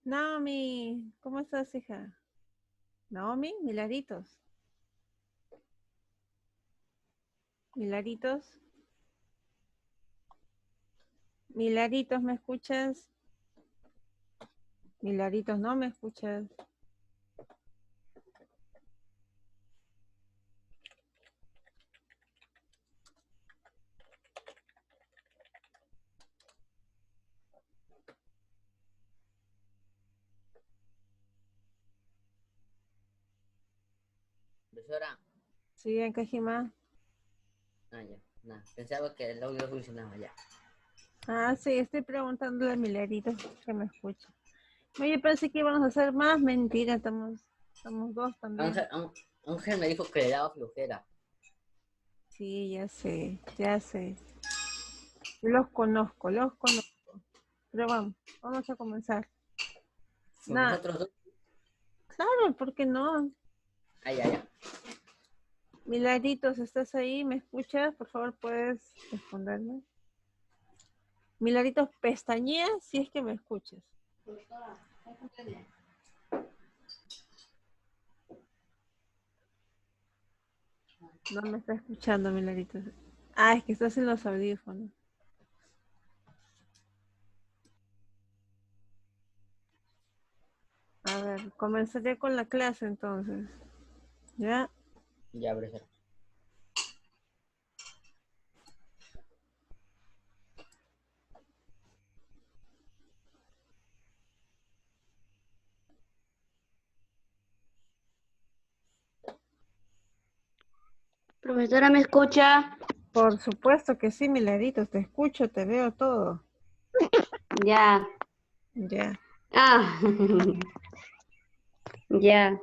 Naomi, ¿cómo estás, hija? Naomi, Milaritos. Milaritos. Milaritos, ¿me escuchas? Milaritos, ¿no me escuchas? Profesora, Sí, en Cajimá. ya, nada, pensaba que el audio funcionaba ya. Ah, sí, estoy preguntándole a Milaritos que me escucha. Oye, pensé que íbamos a hacer más. Mentira, estamos dos también. Ángel, Ángel me dijo que le daba flojera. Sí, ya sé, ya sé. Los conozco, los conozco. Pero vamos a comenzar. Con Nada, nosotros dos. claro, ¿por qué no? Ya. Milaritos, ¿estás ahí? ¿Me escuchas? Por favor, ¿puedes responderme? Milaritos, pestañea si es que me escuchas. No me está escuchando, Milaritos. Ah, es que estás en los audífonos. A ver, comenzaré con la clase entonces. ¿Ya? Ya, profesora. Profesora, ¿me escucha? Por supuesto que sí, Milaritos. Te escucho, te veo todo. Ya. Ya. Ah, ya.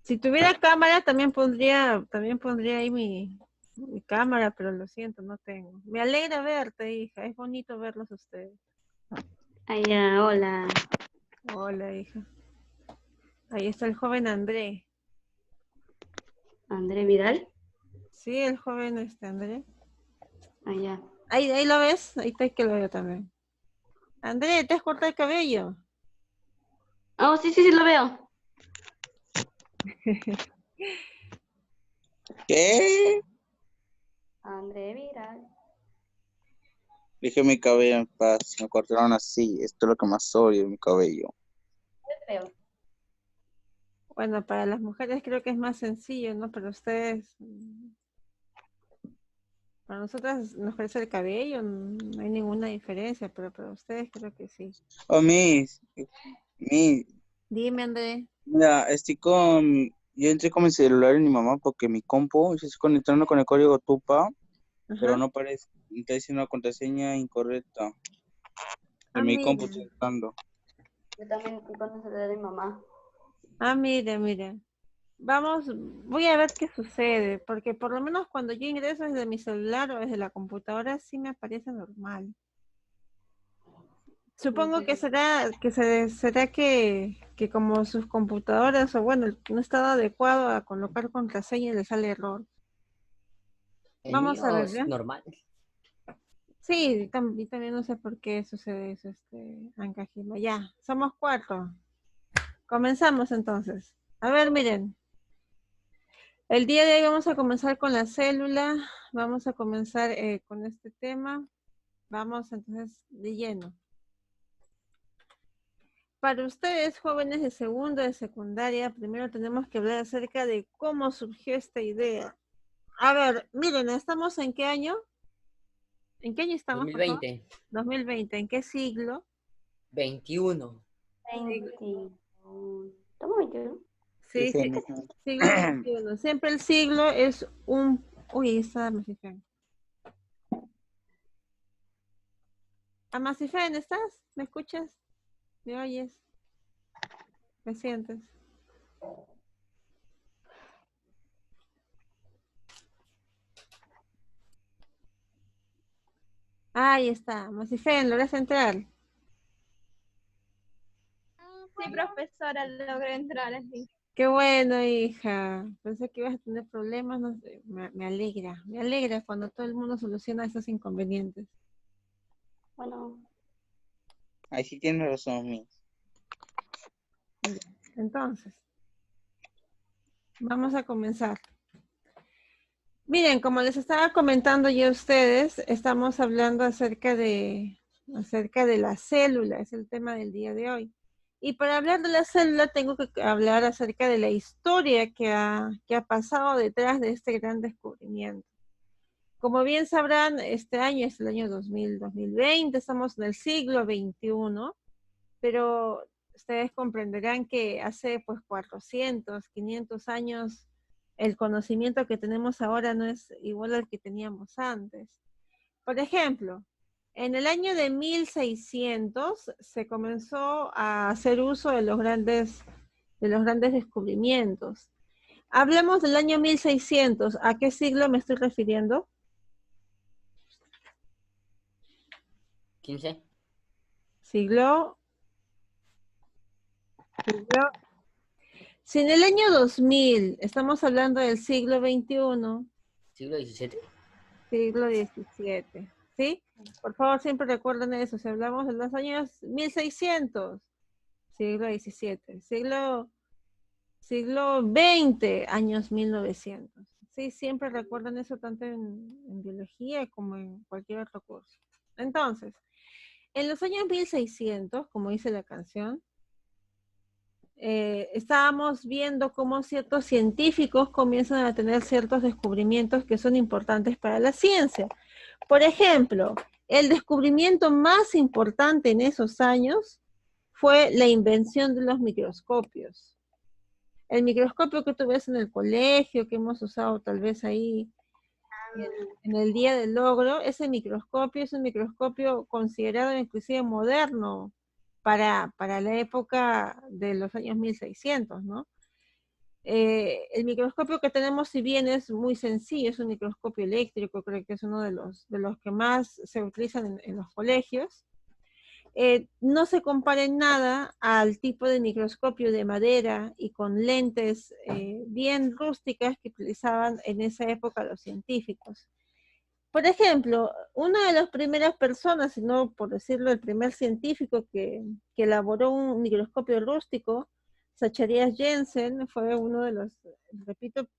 Si tuviera cámara, también pondría ahí mi cámara, pero lo siento, no tengo. Me alegra verte, hija. Es bonito verlos a ustedes. Ah, ya, hola. Hola, hija. Ahí está el joven André. André Vidal. Sí, el joven André. Ah, ya. Ahí lo ves, ahí está que lo veo también. André, ¿te has cortado el cabello? Oh, sí, sí, sí, lo veo. ¿Qué? André Vidal. Dije mi cabello en paz, me cortaron así, esto es lo que más odio, mi cabello. Veo. Bueno, para las mujeres creo que es más sencillo, ¿no? Para ustedes, para nosotras nos crece el cabello, no hay ninguna diferencia, pero para ustedes creo que sí. Oh, mi, Dime, André. mira, yo entré con mi celular y mi mamá porque mi compu, se está conectando con el código TUPA, pero Ajá. no parece, está diciendo una contraseña incorrecta. Ah, En mi compu mira. estoy entrando. Yo también estoy con el celular de mi mamá. Ah, mira. Voy a ver qué sucede, porque por lo menos cuando yo ingreso desde mi celular o desde la computadora sí me aparece normal. Supongo que será que como sus computadoras o bueno, no está adecuado a colocar contraseña y le sale error. El Vamos a mío ver, es ¿ya? normal. Sí, y también no sé por qué sucede eso, Anca Gima. Ya, somos cuatro. Comenzamos entonces. A ver, miren, el día de hoy vamos a comenzar con la célula, vamos a comenzar con este tema. Vamos entonces de lleno. Para ustedes, jóvenes de segundo, de secundaria, primero tenemos que hablar acerca de cómo surgió esta idea. A ver, miren, ¿estamos en qué año? ¿En qué año estamos, por favor? 2020, 2020. ¿En qué siglo? 21. Siglo. 20. ¿Estamos 21? Sí, Dije, sí, siglo XXI. Siempre el siglo es un... Uy, ahí está Masifen. Masifen, ¿estás? ¿Me escuchas? ¿Me oyes? ¿Me sientes? Ahí está. Masifen, ¿logras entrar? Sí, profesora, logré entrar así. Qué bueno, hija. Pensé que ibas a tener problemas. No sé. Me alegra. Me alegra cuando todo el mundo soluciona esos inconvenientes. Bueno, Ahí sí tienes razón, Miss. Entonces, vamos a comenzar. Miren, como les estaba comentando yo a ustedes, estamos hablando acerca de la célula, es el tema del día de hoy. Y para hablar de la célula tengo que hablar acerca de la historia que ha pasado detrás de este gran descubrimiento. Como bien sabrán, este año es el año 2020, estamos en el siglo XXI, pero ustedes comprenderán que hace pues 400, 500 años el conocimiento que tenemos ahora no es igual al que teníamos antes. Por ejemplo, en el año de 1600 se comenzó a hacer uso de los grandes descubrimientos. Hablemos del año 1600. ¿A qué siglo me estoy refiriendo? 15. Siglo. Si en el año 2000 estamos hablando del siglo XXI, ¿Siglo XVII? siglo XVII, ¿sí? Por favor, siempre recuerden eso. Si hablamos de los años 1600, siglo XVII. Siglo XX, años 1900. Sí, siempre recuerden eso tanto en biología como en cualquier otro curso. Entonces, en los años 1600, como dice la canción, estábamos viendo cómo ciertos científicos comienzan a tener ciertos descubrimientos que son importantes para la ciencia. Por ejemplo, el descubrimiento más importante en esos años fue la invención de los microscopios. El microscopio que tú ves en el colegio, que hemos usado tal vez ahí en el día del logro, ese microscopio es un microscopio considerado inclusive moderno para la época de los años 1600, ¿no? El microscopio que tenemos, si bien es muy sencillo, es un microscopio eléctrico, creo que es uno de los que más se utilizan en los colegios, no se compara en nada al tipo de microscopio de madera y con lentes bien rústicas que utilizaban en esa época los científicos. Por ejemplo, una de las primeras personas, si no por decirlo, el primer científico que elaboró un microscopio rústico, Zacharias Jensen, fue uno de los, repito,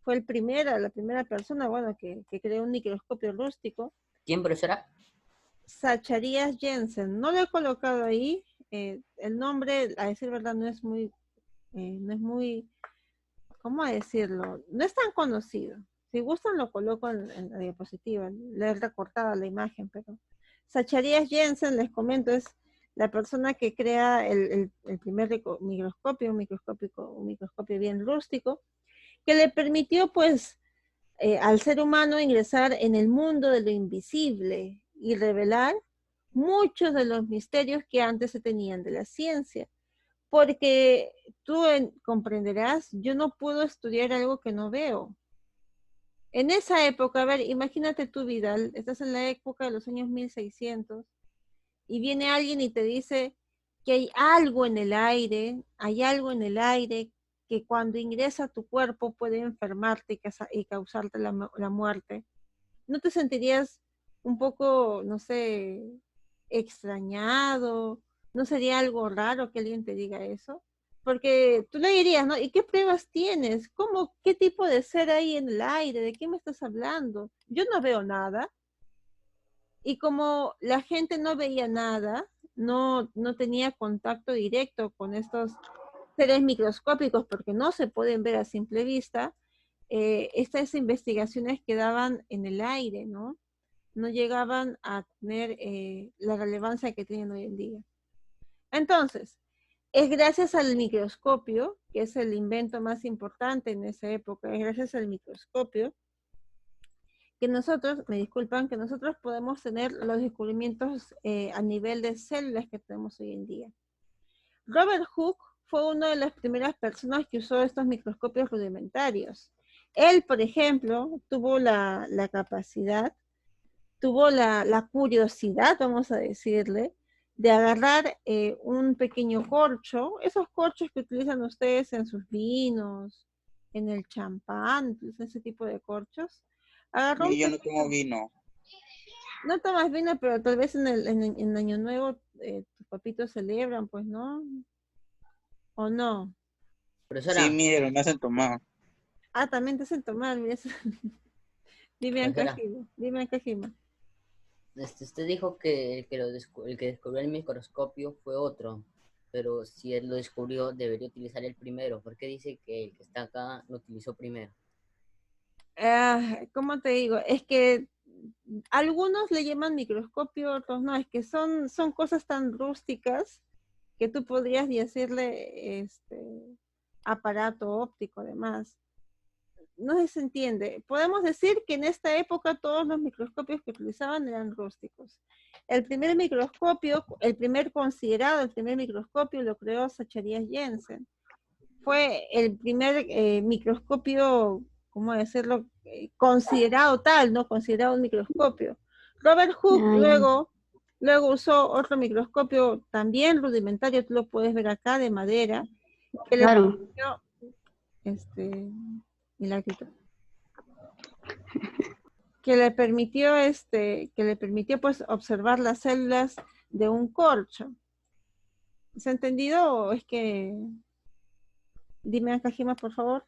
fue la primera persona, bueno, que creó un microscopio rústico. ¿Quién, profesora? Zacharias Jensen, no lo he colocado ahí, el nombre, a decir verdad, no es muy, ¿cómo decirlo? No es tan conocido. Si gustan lo coloco en la diapositiva, le he recortado la imagen, pero Zacharias Jensen, les comento, es la persona que crea el primer microscopio, un microscopio bien rústico, que le permitió pues al ser humano ingresar en el mundo de lo invisible y revelar muchos de los misterios que antes se tenían de la ciencia. Porque tú comprenderás, yo no puedo estudiar algo que no veo. En esa época, a ver, imagínate tú, Vidal, estás en la época de los años 1600 y viene alguien y te dice que hay algo en el aire, que cuando ingresa a tu cuerpo puede enfermarte y causarte la muerte. ¿No te sentirías un poco, no sé, extrañado? ¿No sería algo raro que alguien te diga eso? Porque tú le dirías, ¿no? ¿Y qué pruebas tienes? ¿Cómo, qué tipo de ser hay en el aire? ¿De qué me estás hablando? Yo no veo nada. Y como la gente no veía nada, no tenía contacto directo con estos seres microscópicos porque no se pueden ver a simple vista, estas investigaciones quedaban en el aire, ¿no? No llegaban a tener la relevancia que tienen hoy en día. Entonces, es gracias al microscopio, que es el invento más importante en esa época, es gracias al microscopio que nosotros, me disculpan, que nosotros podemos tener los descubrimientos a nivel de células que tenemos hoy en día. Robert Hooke fue una de las primeras personas que usó estos microscopios rudimentarios. Él, por ejemplo, tuvo la capacidad, tuvo la curiosidad, vamos a decirle, de agarrar un pequeño corcho, esos corchos que utilizan ustedes en sus vinos, en el champán, ese tipo de corchos. Agarró Y yo no tomo vino. No tomas vino, pero tal vez en Año Nuevo tus papitos celebran, pues, ¿no? ¿O no? Sí, Profesora, mire, me hacen tomar. Ah, también te hacen tomar, mira eso. Dime, profesora, Ancajima, dime, Ancajima. usted dijo que el que descubrió el microscopio fue otro, pero si él lo descubrió, debería utilizar el primero. ¿Por qué dice que el que está acá lo utilizó primero? ¿Cómo te digo? Es que algunos le llaman microscopio, otros no. Es que son cosas tan rústicas que tú podrías decirle aparato óptico, además. No se entiende. Podemos decir que en esta época todos los microscopios que utilizaban eran rústicos. El primer microscopio, el primer microscopio lo creó Zacharias Jensen. Fue el primer microscopio, ¿cómo decirlo? Considerado tal, ¿no? Considerado un microscopio. Robert Hooke Ay, luego usó otro microscopio también rudimentario, tú lo puedes ver acá, de madera, que le claro. permitió, Milagrito, que le permitió pues observar las células de un corcho. ¿Se ha entendido o es que, dime, Akajima, por favor?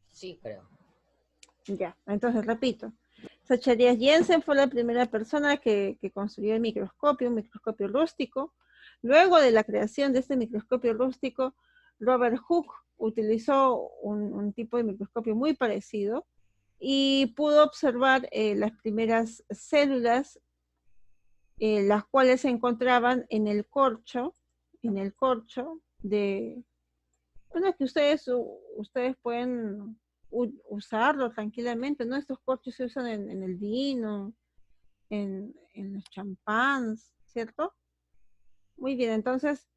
Sí, creo. Ya, entonces repito. Zacharias Jensen fue la primera persona que construyó el microscopio, un microscopio rústico. Luego de la creación de este microscopio rústico, Robert Hooke utilizó un tipo de microscopio muy parecido y pudo observar las primeras células, las cuales se encontraban en el corcho de, bueno, que ustedes pueden usarlo tranquilamente, ¿no? Estos corchos se usan en el vino, en los champáns, ¿cierto? Muy bien, entonces,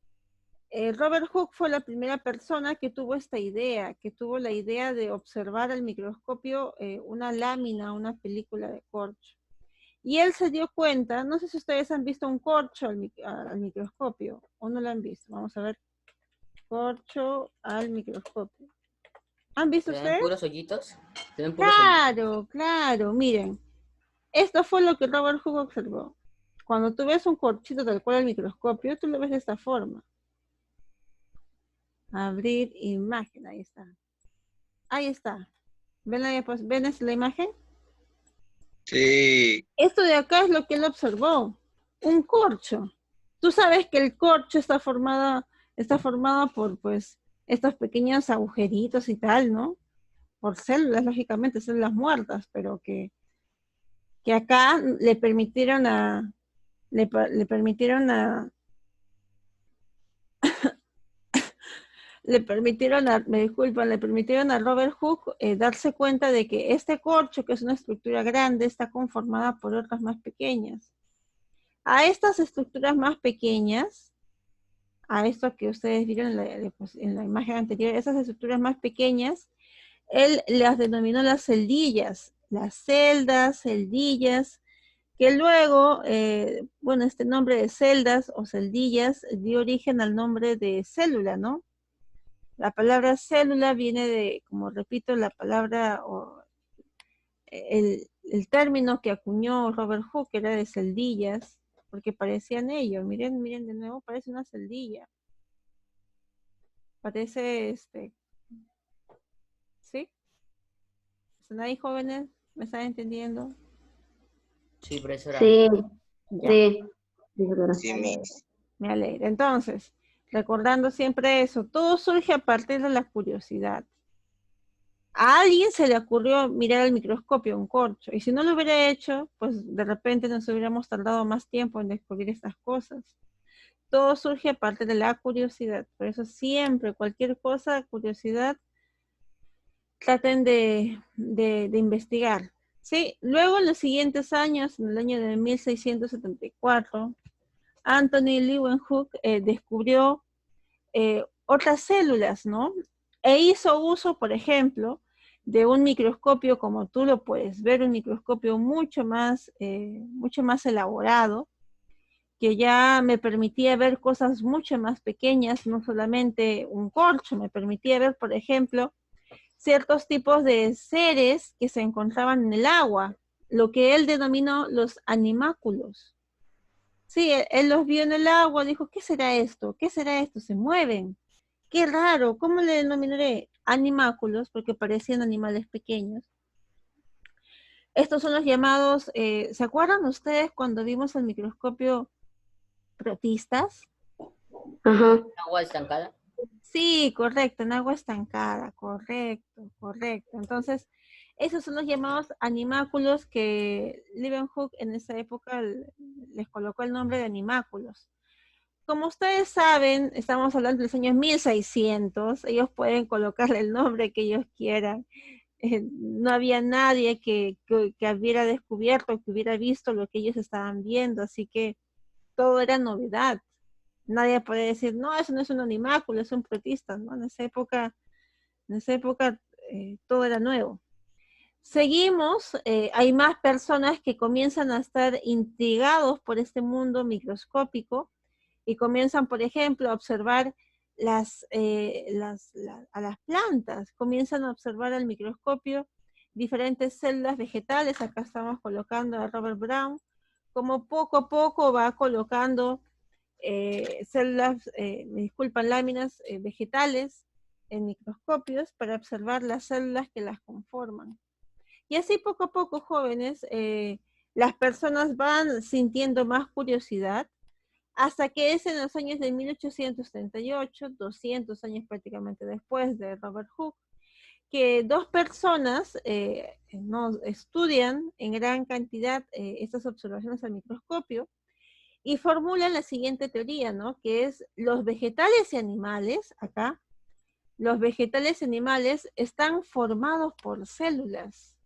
Robert Hooke fue la primera persona que tuvo esta idea, que tuvo la idea de observar al microscopio una lámina, una película de corcho. Y él se dio cuenta, no sé si ustedes han visto un corcho al microscopio, o no lo han visto, vamos a ver, corcho al microscopio. ¿Han visto ¿Se ven ustedes? puros hoyitos? ¿Se ven puros hoyitos? Claro, claro, miren, esto fue lo que Robert Hooke observó. Cuando tú ves un corchito tal cual al microscopio, tú lo ves de esta forma. Abrir imagen, ahí está. Ahí está. ¿Ven la imagen? Sí. Esto de acá es lo que él observó. Un corcho. Tú sabes que el corcho está formado por, pues, estos pequeños agujeritos y tal, ¿no? Por células, lógicamente, células muertas, pero que acá le permitieron a Robert Hooke darse cuenta de que este corcho, que es una estructura grande, está conformada por otras más pequeñas. A estas estructuras más pequeñas, a esto que ustedes vieron en la imagen anterior, esas estructuras más pequeñas, él las denominó las celdillas, las celdas, celdillas, que luego, bueno, este nombre de celdas o celdillas dio origen al nombre de célula, ¿no? La palabra célula viene de, como repito, la palabra o el término que acuñó Robert Hooke era de celdillas, porque parecían ellos. Miren, miren de nuevo, parece una celdilla. Parece, ¿sí? ¿Están ahí, jóvenes? ¿Me están entendiendo? Sí, profesora. Sí, Ya, sí. Sí, profesora. Sí, Miss. me alegra. Entonces, recordando siempre eso, todo surge a partir de la curiosidad. A alguien se le ocurrió mirar el microscopio, un corcho, y si no lo hubiera hecho, pues de repente nos hubiéramos tardado más tiempo en descubrir estas cosas. Todo surge a partir de la curiosidad, por eso siempre, cualquier cosa, curiosidad, traten de investigar. ¿Sí? Luego, en los siguientes años, en el año de 1674, Anthony Leeuwenhoek descubrió otras células, ¿no? E hizo uso, por ejemplo, de un microscopio, como tú lo puedes ver, un microscopio mucho más elaborado, que ya me permitía ver cosas mucho más pequeñas, no solamente un corcho, me permitía ver, por ejemplo, ciertos tipos de seres que se encontraban en el agua. lo que él denominó los animáculos. Sí, él los vio en el agua, dijo, ¿qué será esto? ¿Qué será esto? Se mueven. Qué raro, ¿cómo le denominaré? Animáculos, porque parecían animales pequeños. Estos son los llamados, ¿se acuerdan ustedes cuando vimos el microscopio protistas? Ajá. Agua estancada. Sí, correcto, en agua estancada, correcto, correcto. Entonces, esos son los llamados animáculos que Leeuwenhoek en esa época les colocó el nombre de animáculos. Como ustedes saben, estamos hablando de los años 1600, ellos pueden colocarle el nombre que ellos quieran. No había nadie que hubiera descubierto, que hubiera visto lo que ellos estaban viendo, así que todo era novedad. Nadie puede decir, no, eso no es un animáculo, es un protista, ¿no? En esa época todo era nuevo. Seguimos, hay más personas que comienzan a estar intrigados por este mundo microscópico y comienzan, por ejemplo, a observar a las plantas, comienzan a observar al microscopio diferentes células vegetales. Acá estamos colocando a Robert Brown, como poco a poco va colocando células, me disculpan, láminas vegetales en microscopios para observar las células que las conforman. Y así poco a poco, jóvenes, las personas van sintiendo más curiosidad hasta que es en los años de 1838, 200 años prácticamente después de Robert Hooke, que dos personas estudian en gran cantidad estas observaciones al microscopio y formulan la siguiente teoría, ¿no? Que es los vegetales y animales, acá, los vegetales y animales están formados por células,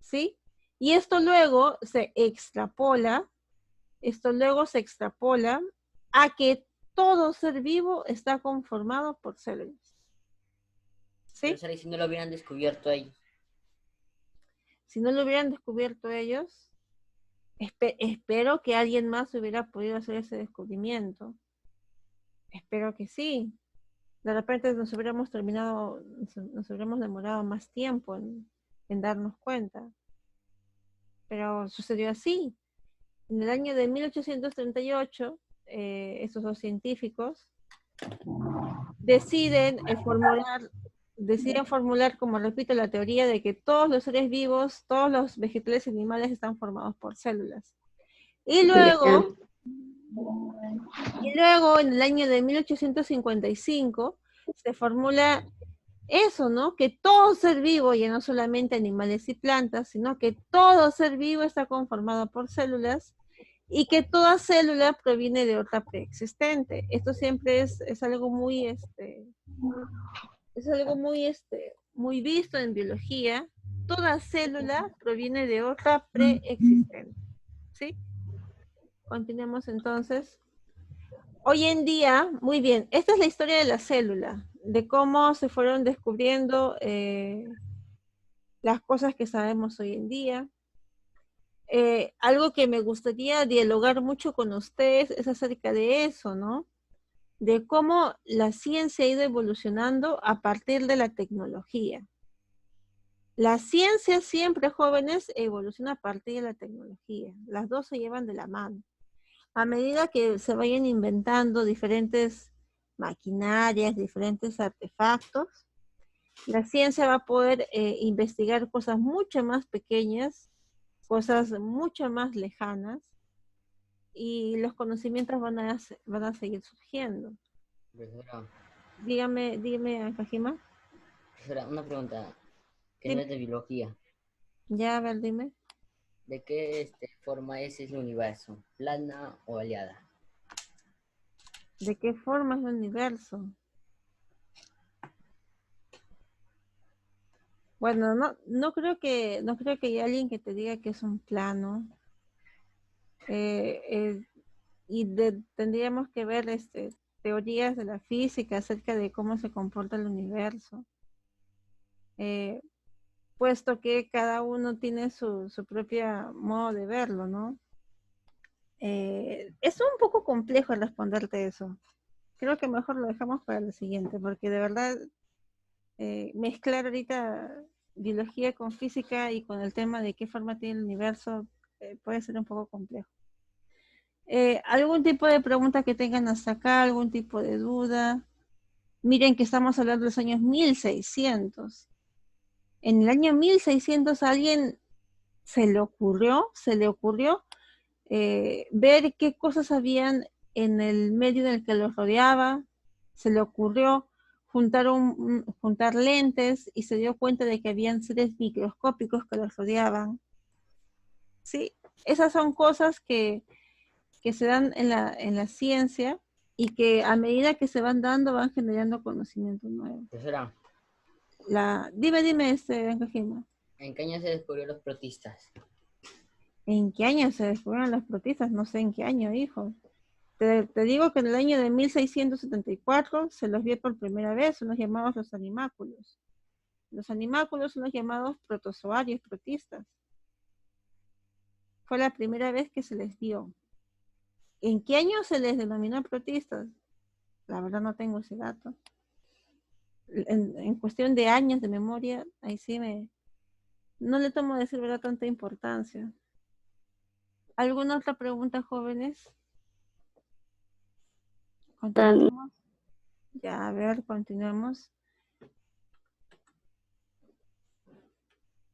¿sí? Y esto luego se extrapola a que todo ser vivo está conformado por células. ¿Sí? Pero si no lo hubieran descubierto ellos. Si no lo hubieran descubierto ellos, espero que alguien más hubiera podido hacer ese descubrimiento. Espero que sí. De repente nos hubiéramos demorado más tiempo en darnos cuenta. Pero sucedió así. En el año de 1838, estos dos científicos deciden formular, como repito, la teoría de que todos los seres vivos, todos los vegetales y animales están formados por células. Y luego, en el año de 1855, se formula eso, ¿no? Que todo ser vivo, ya no solamente animales y plantas, sino que todo ser vivo está conformado por células y que toda célula proviene de otra preexistente. Esto siempre es algo muy, muy visto en biología. Toda célula proviene de otra preexistente, ¿sí? Continuemos entonces. Hoy en día, muy bien, esta es la historia de la célula, de cómo se fueron descubriendo las cosas que sabemos hoy en día. Algo que me gustaría dialogar mucho con ustedes es acerca de eso, ¿no? De cómo la ciencia ha ido evolucionando a partir de la tecnología. La ciencia siempre, jóvenes, evoluciona a partir de la tecnología. Las dos se llevan de la mano. A medida que se vayan inventando diferentes maquinarias, diferentes artefactos, la ciencia va a poder investigar cosas mucho más pequeñas, cosas mucho más lejanas, y los conocimientos van a seguir surgiendo. Profesora, Dígame, Kajima. profesora, una pregunta que Sí. no es de biología. Ya, a ver, dime. ¿De qué forma es el universo? ¿Plana o aliada? ¿De qué forma es el universo? Bueno, no creo que haya alguien que te diga que es un plano. Tendríamos que ver teorías de la física acerca de cómo se comporta el universo. Puesto que cada uno tiene su propio modo de verlo, ¿no? Es un poco complejo responderte eso. Creo que mejor lo dejamos para lo siguiente, porque de verdad mezclar ahorita biología con física y con el tema de qué forma tiene el universo puede ser un poco complejo. ¿Algún tipo de pregunta que tengan hasta acá? ¿Algún tipo de duda? Miren que estamos hablando de los años 1600. En el año 1600 a alguien se le ocurrió ver qué cosas habían en el medio en el que los rodeaba, se le ocurrió juntar lentes y se dio cuenta de que habían seres microscópicos que los rodeaban. ¿Sí? Esas son cosas que se dan en la ciencia y que a medida que se van dando van generando conocimientos nuevos. Profesora, Dime, Angajima. ¿en qué año se descubrió los protistas? ¿En qué año se descubrieron las protistas? No sé en qué año, hijo. Te digo que en el año de 1674 se los vio por primera vez, son los llamados los animáculos. Los animáculos son los llamados protozoarios, protistas. Fue la primera vez que se les dio. ¿En qué año se les denominó protistas? La verdad no tengo ese dato. En cuestión de años de memoria, ahí sí no le tomo, decir verdad, tanta importancia. ¿Alguna otra pregunta, jóvenes? ¿Continuamos? Ya, a ver, continuamos.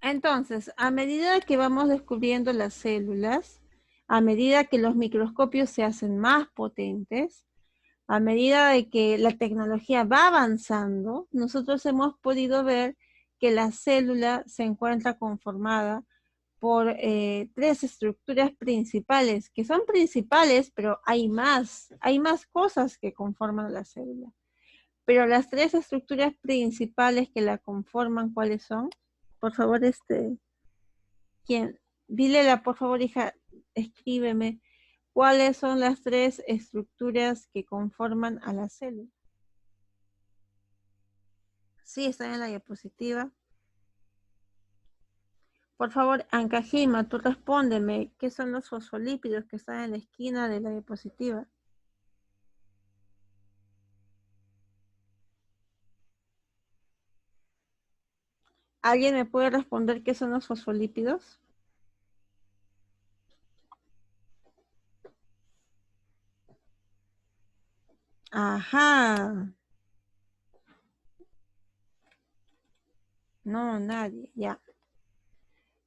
Entonces, a medida que vamos descubriendo las células, a medida que los microscopios se hacen más potentes, a medida de que la tecnología va avanzando, nosotros hemos podido ver que la célula se encuentra conformada por 3 estructuras principales, que son principales, pero hay más cosas que conforman la célula. Pero las 3 estructuras principales que la conforman, ¿cuáles son? Por favor, ¿quién? Dilela, por favor, hija, escríbeme. ¿Cuáles son las 3 estructuras que conforman a la célula? Sí, están en la diapositiva. Por favor, Ancajima, tú respóndeme. ¿Qué son los fosfolípidos que están en la esquina de la diapositiva? ¿Alguien me puede responder qué son los fosfolípidos? Ajá. No, nadie, ya.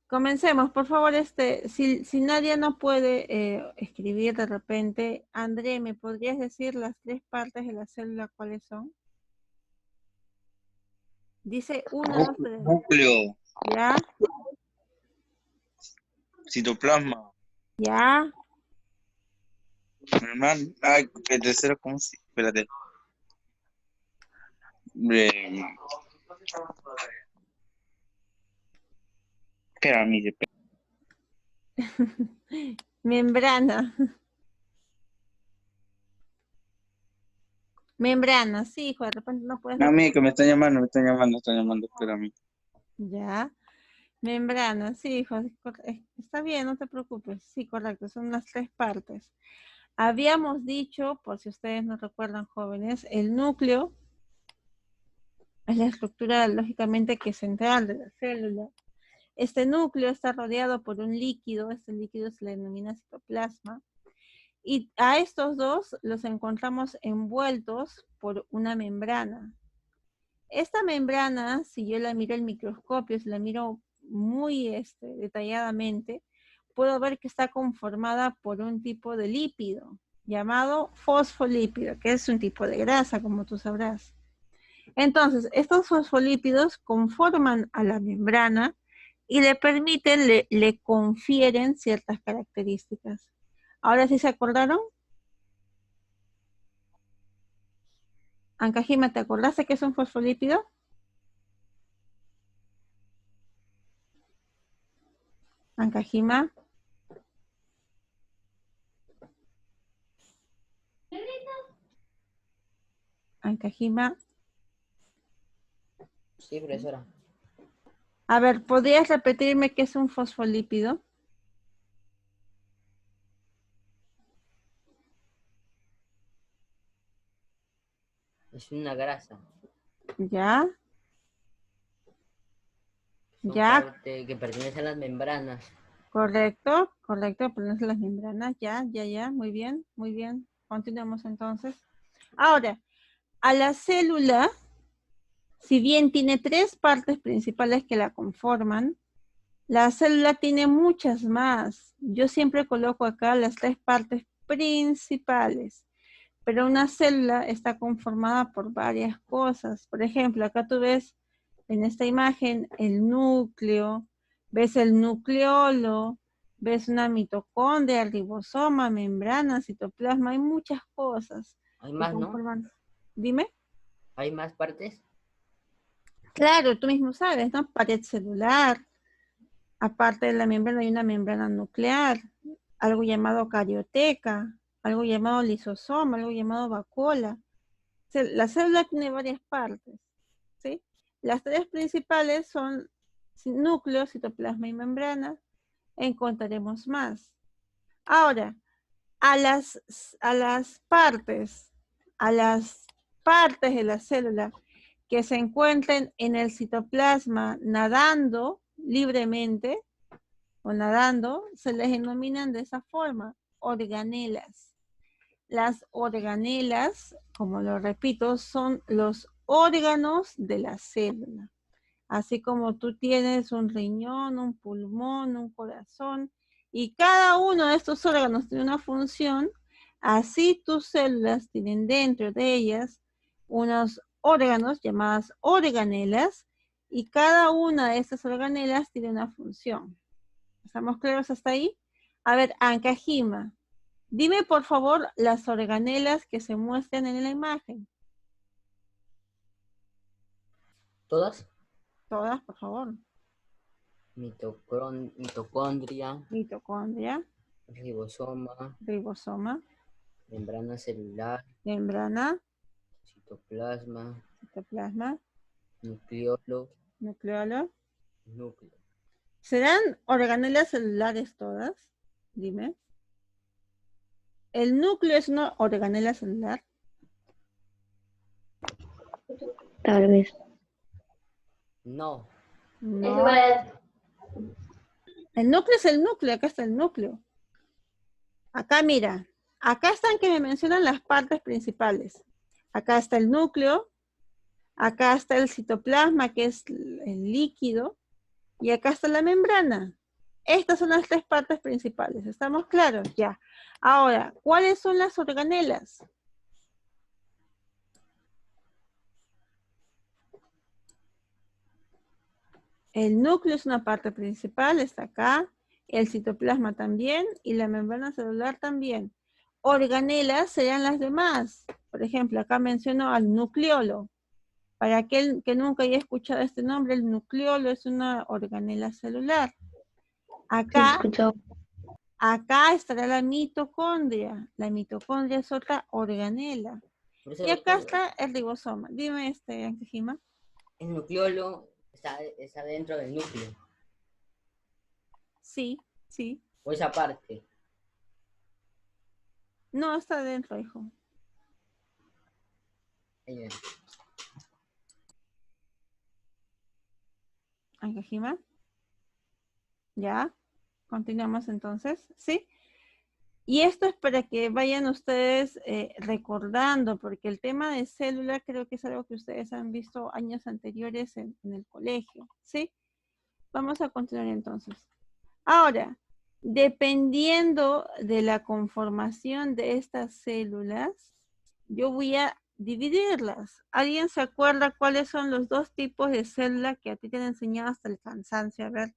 Comencemos, por favor, si nadie no puede escribir de repente, André, ¿me podrías decir las 3 partes de la célula cuáles son? Dice 1, 2, 3. Núcleo, ¿Ya? citoplasma. ¿Ya? Hermano, ay, el tercero, ¿cómo se? Espérate. Eh, espera, mire. Membrana. Membrana, sí, hijo, de repente no puedes No, mire, que responder. me están llamando, espérame. Ya. Membrana, sí, hijo, está bien, no te preocupes. Sí, correcto, son las 3 partes. Habíamos dicho, por si ustedes no recuerdan, jóvenes, el núcleo es la estructura lógicamente que es central de la célula. Este núcleo está rodeado por un líquido, este líquido se le denomina citoplasma, y a estos dos los encontramos envueltos por una membrana. Esta membrana, si yo la miro al microscopio, si la miro muy detalladamente, puedo ver que está conformada por un tipo de lípido llamado fosfolípido, que es un tipo de grasa, como tú sabrás. Entonces, estos fosfolípidos conforman a la membrana y le permiten, le confieren ciertas características. Ahora sí se acordaron. Ancajima, ¿te acordaste que es un fosfolípido? Ancajima. Ancajima. Sí, profesora. A ver, ¿podrías repetirme qué es un fosfolípido? Es una grasa. ¿Ya? Son Ya, parte que pertenece a las membranas. correcto, ponerse las membranas, ya, muy bien, muy bien. Continuamos entonces. Ahora, a la célula, si bien tiene 3 partes principales que la conforman, la célula tiene muchas más. Yo siempre coloco acá las 3 partes principales, pero una célula está conformada por varias cosas. Por ejemplo, acá tú ves en esta imagen el núcleo, ves el nucleolo, ves una mitocondria, ribosoma, membrana, citoplasma, hay muchas cosas Hay que más, ¿no? conforman. Dime. ¿Hay más partes? Claro, tú mismo sabes, ¿no? Pared celular, aparte de la membrana hay una membrana nuclear, algo llamado carioteca, algo llamado lisosoma, algo llamado vacuola. La célula tiene varias partes, ¿sí? Las 3 principales son núcleo, citoplasma y membrana. Encontraremos más. Ahora, a las partes de la célula que se encuentren en el citoplasma nadando libremente o nadando, se les denominan de esa forma, organelas. Las organelas, como lo repito, son los órganos de la célula. Así como tú tienes un riñón, un pulmón, un corazón, y cada uno de estos órganos tiene una función, así tus células tienen dentro de ellas unos órganos llamadas organelas, y cada una de estas organelas tiene una función. ¿Estamos claros hasta ahí? A ver, Ancajima, dime por favor las organelas que se muestran en la imagen. ¿Todas? Todas, por favor. Mitocondria, Mitocondria, ribosoma, ribosoma, membrana celular, membrana, citoplasma, citoplasma, nucleolo, nucleolo. núcleo. ¿Serán organelas celulares todas? Dime. ¿El núcleo es una organela celular? Tal vez. No. No. El núcleo es el núcleo, acá está el núcleo. Acá mira, acá están que me mencionan las partes principales. Acá está el núcleo, acá está el citoplasma, que es el líquido, y acá está la membrana. Estas son las 3 partes principales. ¿Estamos claros? Ya. Ahora, ¿cuáles son las organelas? El núcleo es una parte principal, está acá. El citoplasma también y la membrana celular también. Organelas serían las demás. Por ejemplo, acá menciono al nucleolo. Para aquel que nunca haya escuchado este nombre, el nucleolo es una organela celular. Acá estará la mitocondria. La mitocondria es otra organela. Y acá está el ribosoma. Dime, Ancajima. El nucleolo está dentro del núcleo. Sí, sí. O esa parte. No, está dentro, hijo. Ancajima. Ya. Continuamos entonces. ¿Sí? Y esto es para que vayan ustedes recordando, porque el tema de célula creo que es algo que ustedes han visto años anteriores en el colegio, ¿sí? Vamos a continuar entonces. Ahora, dependiendo de la conformación de estas células, yo voy a dividirlas. ¿Alguien se acuerda cuáles son los 2 tipos de célula que a ti te han enseñado hasta el cansancio? A ver.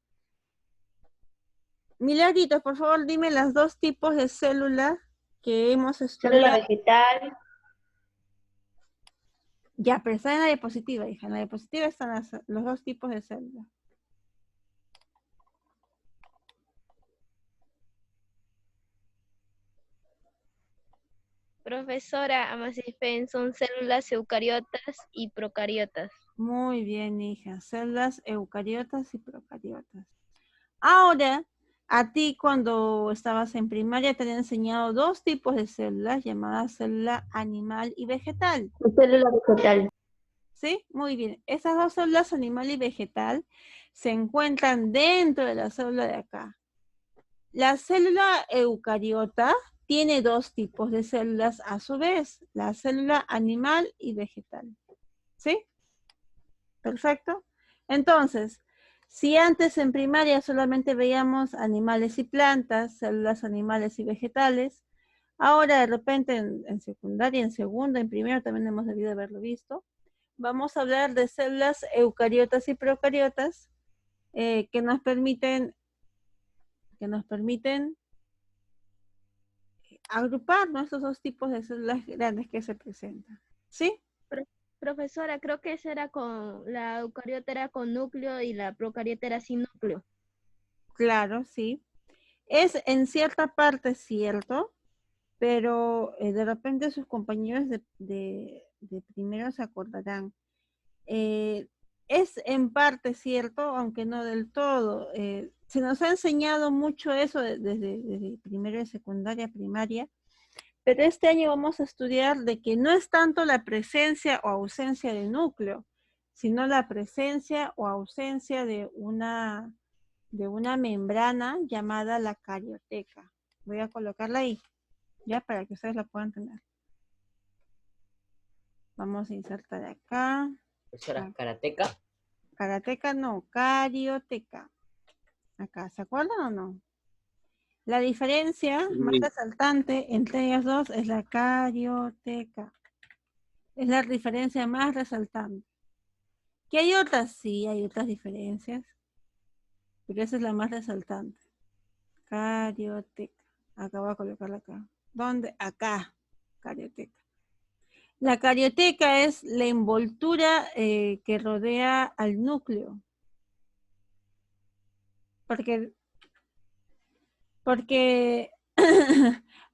Milagritos, por favor, dime las 2 tipos de células que hemos estudiado. Célula vegetal. Ya, pero está en la diapositiva, hija. En la diapositiva están los 2 tipos de células. Profesora, Amasifen, son células eucariotas y procariotas. Muy bien, hija. Células eucariotas y procariotas. Ahora, a ti cuando estabas en primaria te han enseñado 2 tipos de células llamadas célula animal y vegetal. Célula vegetal. ¿Sí? Muy bien. Esas dos células, animal y vegetal, se encuentran dentro de la célula de acá. La célula eucariota tiene dos tipos de células a su vez, la célula animal y vegetal. ¿Sí? Perfecto. Entonces, si antes en primaria solamente veíamos animales y plantas, células animales y vegetales, ahora de repente en secundaria, en segundo, en primero también hemos debido haberlo visto, vamos a hablar de células eucariotas y procariotas que nos permiten agrupar, ¿no?, estos dos tipos de células grandes que se presentan. ¿Sí? Profesora, creo que esa era la eucariota era con núcleo y la procariota era sin núcleo. Claro, sí. Es en cierta parte cierto, pero de repente sus compañeros de primero se acordarán. Es en parte cierto, aunque no del todo. Se nos ha enseñado mucho eso desde primero de secundaria, primaria, pero este año vamos a estudiar de que no es tanto la presencia o ausencia de núcleo, sino la presencia o ausencia de una membrana llamada la carioteca. Voy a colocarla ahí, ya, para que ustedes la puedan tener. Vamos a insertar acá. Profesora, karateca. Karateca no, carioteca. Acá, ¿se acuerdan o no? La diferencia más Sí. resaltante entre ellas dos es la carioteca. Es la diferencia más resaltante. ¿Que hay otras? Sí, hay otras diferencias, pero esa es la más resaltante. Carioteca. Acá voy a colocarla acá. ¿Dónde? Acá. Carioteca. La carioteca es la envoltura que rodea al núcleo. Porque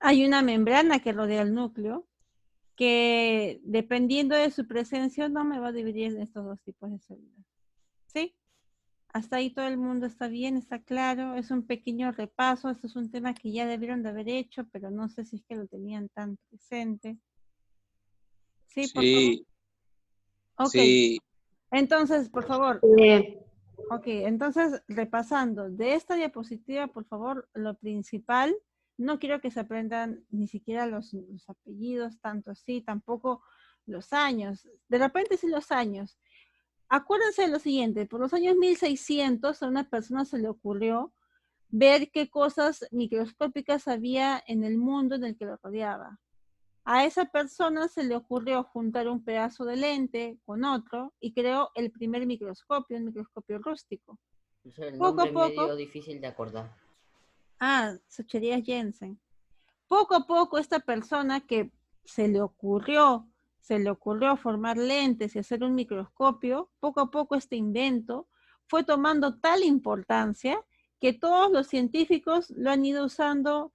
hay una membrana que rodea el núcleo que, dependiendo de su presencia, no me va a dividir en estos dos tipos de células. ¿Sí? Hasta ahí todo el mundo está bien, está claro. Es un pequeño repaso. Esto es un tema que ya debieron de haber hecho, pero no sé si es que lo tenían tan presente. Sí, por favor. Sí, Ok. sí. Entonces, por favor. Eh, Ok, entonces, repasando. De esta diapositiva, por favor, lo principal, no quiero que se aprendan ni siquiera los apellidos, tanto así, tampoco los años. De repente sí los años. Acuérdense de lo siguiente, por los años 1600 a una persona se le ocurrió ver qué cosas microscópicas había en el mundo en el que lo rodeaba. A esa persona se le ocurrió juntar un pedazo de lente con otro y creó el primer microscopio, un microscopio rústico. Profesora, el Poco nombre a es poco, medio difícil de acordar. Sucherías Jensen. Poco a poco esta persona que se le ocurrió formar lentes y hacer un microscopio, poco a poco este invento fue tomando tal importancia que todos los científicos lo han ido usando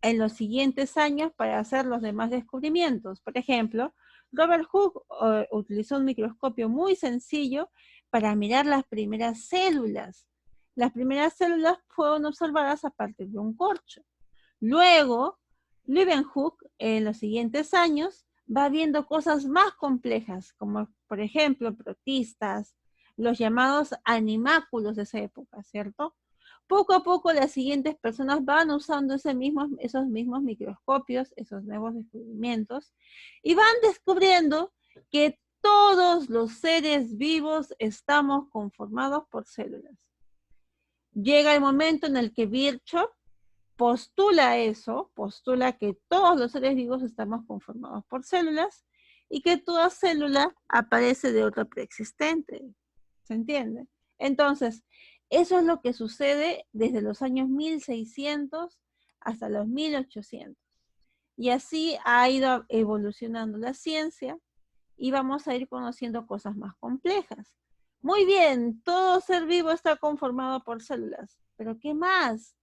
en los siguientes años para hacer los demás descubrimientos. Por ejemplo, Robert Hooke utilizó un microscopio muy sencillo para mirar las primeras células. Las primeras células fueron observadas a partir de un corcho. Luego, Leeuwenhoek en los siguientes años va viendo cosas más complejas, como por ejemplo protistas, los llamados animáculos de esa época, ¿cierto? Poco a poco las siguientes personas van usando esos mismos microscopios, esos nuevos descubrimientos, y van descubriendo que todos los seres vivos estamos conformados por células. Llega el momento en el que Virchow postula eso, postula que todos los seres vivos estamos conformados por células y que toda célula aparece de otra preexistente. ¿Se entiende? Entonces, eso es lo que sucede desde los años 1600 hasta los 1800. Y así ha ido evolucionando la ciencia y vamos a ir conociendo cosas más complejas. Muy bien, todo ser vivo está conformado por células, pero ¿qué más?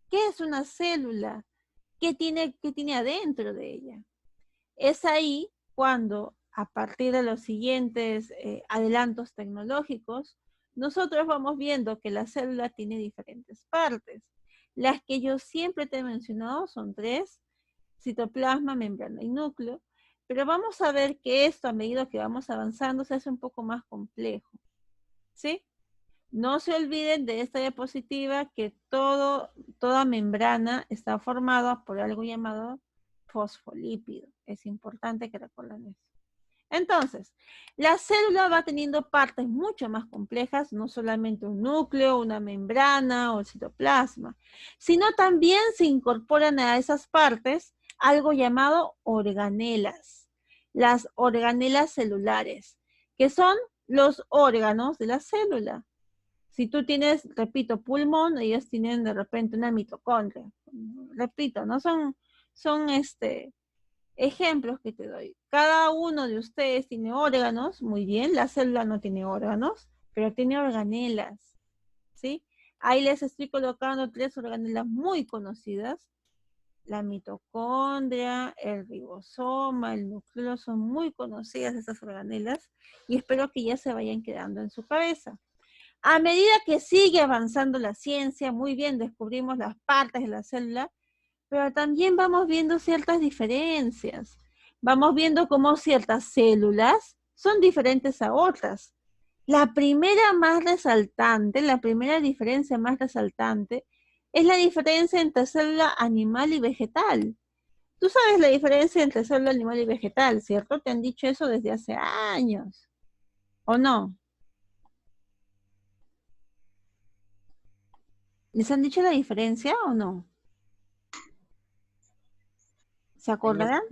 ¿Qué es una célula? ¿Qué tiene adentro de ella? Es ahí cuando, a partir de los siguientes adelantos tecnológicos, nosotros vamos viendo que la célula tiene diferentes partes. Las que yo siempre te he mencionado son tres: citoplasma, membrana y núcleo. Pero vamos a ver que esto, a medida que vamos avanzando, se hace un poco más complejo. ¿Sí? No se olviden de esta diapositiva que toda membrana está formada por algo llamado fosfolípido. Es importante que recuerden eso. Entonces, la célula va teniendo partes mucho más complejas, no solamente un núcleo, una membrana o el citoplasma, sino también se incorporan a esas partes algo llamado organelas, las organelas celulares, que son los órganos de la célula. Si tú tienes, repito, pulmón, ellos tienen de repente una mitocondria. Repito, no son ejemplos que te doy. Cada uno de ustedes tiene órganos, muy bien, la célula no tiene órganos, pero tiene organelas, ¿sí? Ahí les estoy colocando 3 organelas muy conocidas. La mitocondria, el ribosoma, el núcleo, son muy conocidas estas organelas y espero que ya se vayan quedando en su cabeza. A medida que sigue avanzando la ciencia, muy bien, descubrimos las partes de la célula, pero también vamos viendo ciertas diferencias. Vamos viendo cómo ciertas células son diferentes a otras. La primera más resaltante, la primera diferencia más resaltante, es la diferencia entre célula animal y vegetal. Tú sabes la diferencia entre célula animal y vegetal, ¿cierto? Te han dicho eso desde hace años, ¿o no? ¿Les han dicho la diferencia o no? ¿Se acordarán?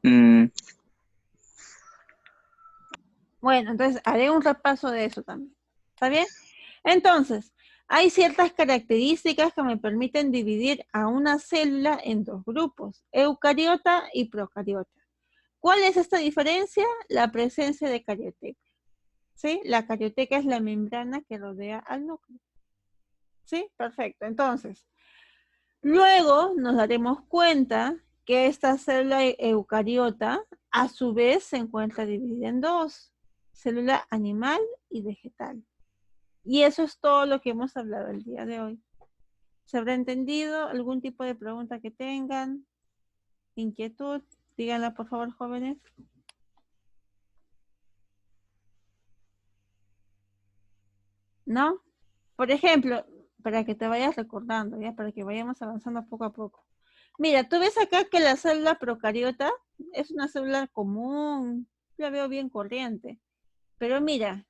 Mm, Bueno, entonces haré un repaso de eso también. ¿Está bien? Entonces, hay ciertas características que me permiten dividir a una célula en 2 grupos, eucariota y procariota. ¿Cuál es esta diferencia? La presencia de carioteca. ¿Sí? La carioteca es la membrana que rodea al núcleo. ¿Sí? Perfecto. Entonces, luego nos daremos cuenta que esta célula eucariota a su vez se encuentra dividida en 2, célula animal y vegetal. Y eso es todo lo que hemos hablado el día de hoy. ¿Se habrá entendido? ¿Algún tipo de pregunta que tengan? ¿Inquietud? Díganla por favor, jóvenes. ¿No? Por ejemplo, para que te vayas recordando, ¿ya? Para que vayamos avanzando poco a poco. Mira, tú ves acá que la célula procariota es una célula común, la veo bien corriente. Pero mira,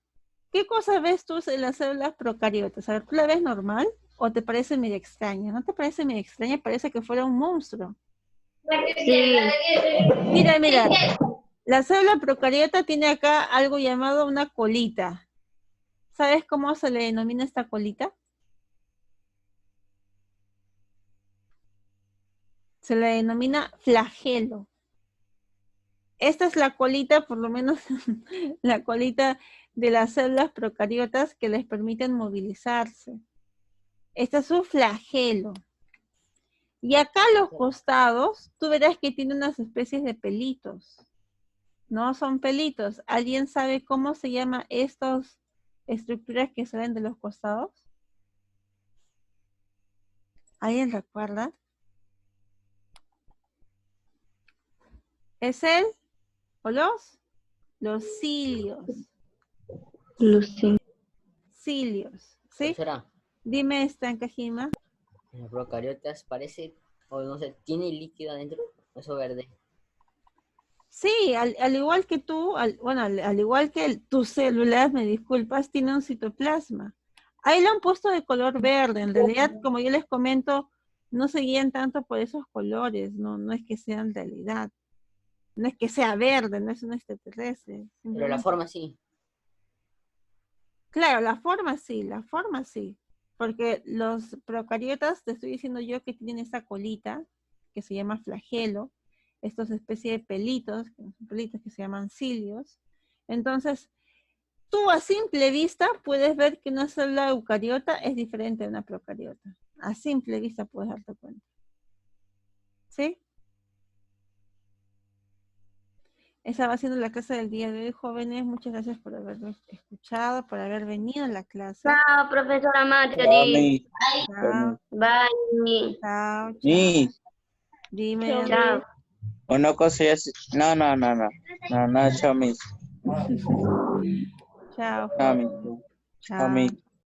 ¿qué cosas ves tú en las células procariotas? A ver, ¿tú la ves normal o te parece medio extraña? ¿No te parece medio extraña? Parece que fuera un monstruo. Sí. Mira, la célula procariota tiene acá algo llamado una colita. ¿Sabes cómo se le denomina esta colita? Se le denomina flagelo. Esta es la colita, por lo menos la colita de las células procariotas que les permiten movilizarse. Este es un flagelo. Y acá a los costados, tú verás que tiene unas especies de pelitos. No son pelitos. ¿Alguien sabe cómo se llama estas estructuras que salen de los costados? ¿Alguien recuerda? ¿Es él o los cilios? Lucy. Cilios, ¿sí? Profesora, Dime, Estancajima. en las procariotas parece, o no sé, ¿tiene líquido adentro? Eso verde. Sí, al igual que tú, al igual que tus células, me disculpas, tiene un citoplasma. Ahí lo han puesto de color verde. En realidad, como yo les comento, no se guían tanto por esos colores, no es que sean realidad. No es que sea verde, no es un extraterrestre. Pero la forma sí. Claro, la forma sí. Porque los procariotas, te estoy diciendo yo que tienen esa colita, que se llama flagelo, estos especies de pelitos que se llaman cilios. Entonces, tú a simple vista puedes ver que una célula eucariota es diferente de una procariota. A simple vista puedes darte cuenta. ¿Sí? Esa va siendo la clase del día de hoy, jóvenes. Muchas gracias por haberme escuchado, por haber venido a la clase. Chao, profesora ya, Marjorie. Chao, Bye. chao, chao. Miss, Dime, Chao. Una cosa ya... No, no, no, no. No, no, chao, miss. Chao, Chao, Jorge. miss. Chao, Chao. miss.